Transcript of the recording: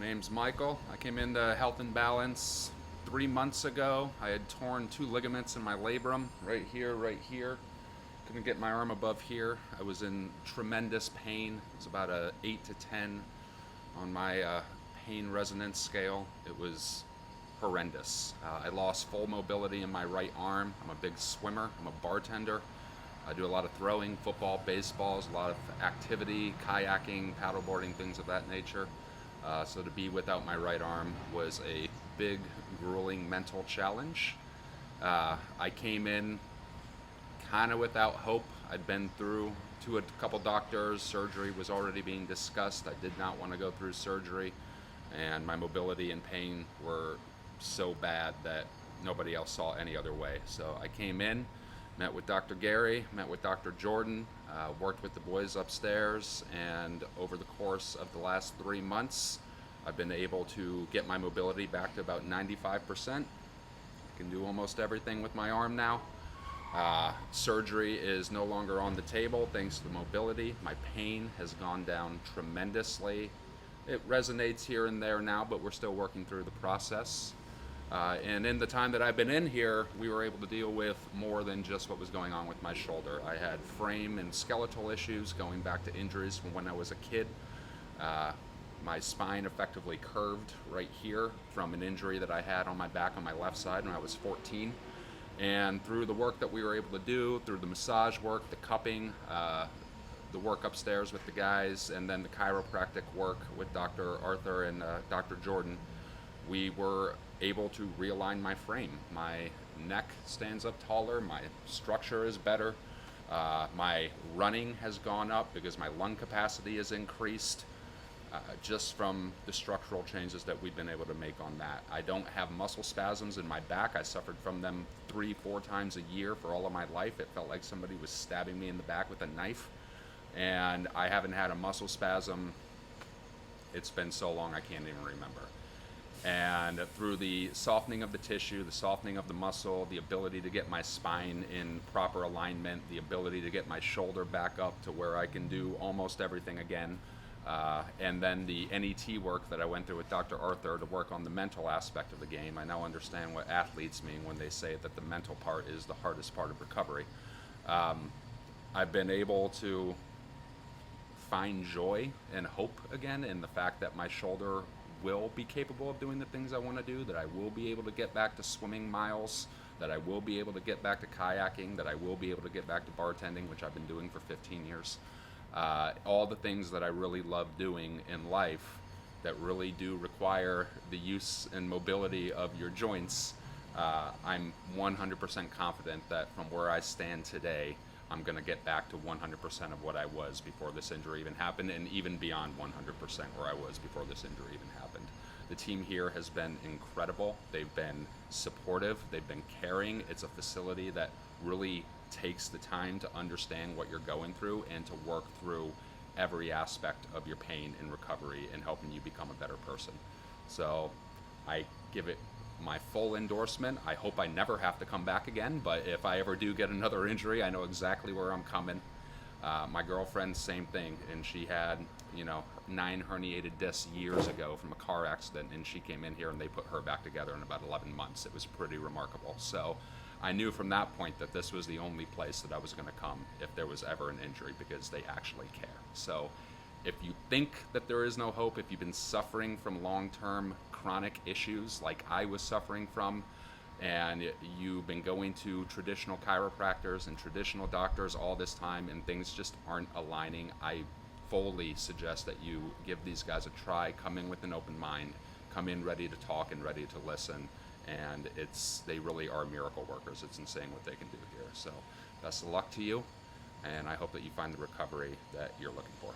name's Michael. I came into Health and Balance 3 months ago. I had torn two ligaments in my labrum, right here, right here. Couldn't get my arm above here. I was in tremendous pain. It was about a 8 to 10 on my pain resonance scale. It was horrendous. I lost full mobility in my right arm. I'm a big swimmer. I'm a bartender. I do a lot of throwing, football, baseballs, a lot of activity, kayaking, paddleboarding, things of that nature. So to be without my right arm was a big, grueling mental challenge. I came in kind of without hope. I'd been through to a couple doctors. Surgery was already being discussed. I did not want to go through surgery, and my mobility and pain were so bad that nobody else saw any other way. So I came in, met with Dr. Gary, met with Dr. Jordan, worked with the boys upstairs, and over the course of the last 3 months, I've been able to get my mobility back to about 95%. I can do almost everything with my arm now. Surgery is no longer on the table thanks to the mobility. My pain has gone down tremendously. It resonates here and there now, but we're still working through the process. And in the time that I've been in here, we were able to deal with more than just what was going on with my shoulder. I had frame and skeletal issues going back to injuries from when I was a kid. My spine effectively curved right here from an injury that I had on my back on my left side when I was 14. And through the work that we were able to do, through the massage work, the cupping, the work upstairs with the guys, and then the chiropractic work with Dr. Arthur and Dr. Jordan, we were able to realign my frame. My neck stands up taller, my structure is better, my running has gone up because my lung capacity is increased, just from the structural changes that we've been able to make on that. I don't have muscle spasms in my back. I suffered from them 3-4 times a year for all of my life. It felt like somebody was stabbing me in the back with a knife, and I haven't had a muscle spasm. It's been so long I can't even remember. And through the softening of the tissue, the softening of the muscle, the ability to get my spine in proper alignment, the ability to get my shoulder back up to where I can do almost everything again, and then the NET work that I went through with Dr. Arthur to work on the mental aspect of the game. I now understand what athletes mean when they say that the mental part is the hardest part of recovery. I've been able to find joy and hope again in the fact that my shoulder will be capable of doing the things I want to do, that I will be able to get back to swimming miles, that I will be able to get back to kayaking, that I will be able to get back to bartending, which I've been doing for 15 years. All the things that I really love doing in life that really do require the use and mobility of your joints. I'm 100% confident that from where I stand today, I'm going to get back to 100% of what I was before this injury even happened, and even beyond 100% where I was before this injury even happened. The team here has been incredible. They've been supportive. They've been caring. It's a facility that really takes the time to understand what you're going through and to work through every aspect of your pain and recovery and helping you become a better person. So I give it my full endorsement. I hope I never have to come back again, but if I ever do get another injury, I know exactly where I'm coming. My girlfriend, same thing, and she had 9 herniated discs years ago from a car accident, and she came in here and they put her back together in about 11 months. It was pretty remarkable. So I knew from that point that this was the only place that I was going to come if there was ever an injury, because they actually care. So if you think that there is no hope, if you've been suffering from long-term chronic issues like I was suffering from, and you've been going to traditional chiropractors and traditional doctors all this time and things just aren't aligning, I fully suggest that you give these guys a try. Come in with an open mind, come in ready to talk and ready to listen, and they really are miracle workers. It's insane what they can do here. So best of luck to you, and I hope that you find the recovery that you're looking for.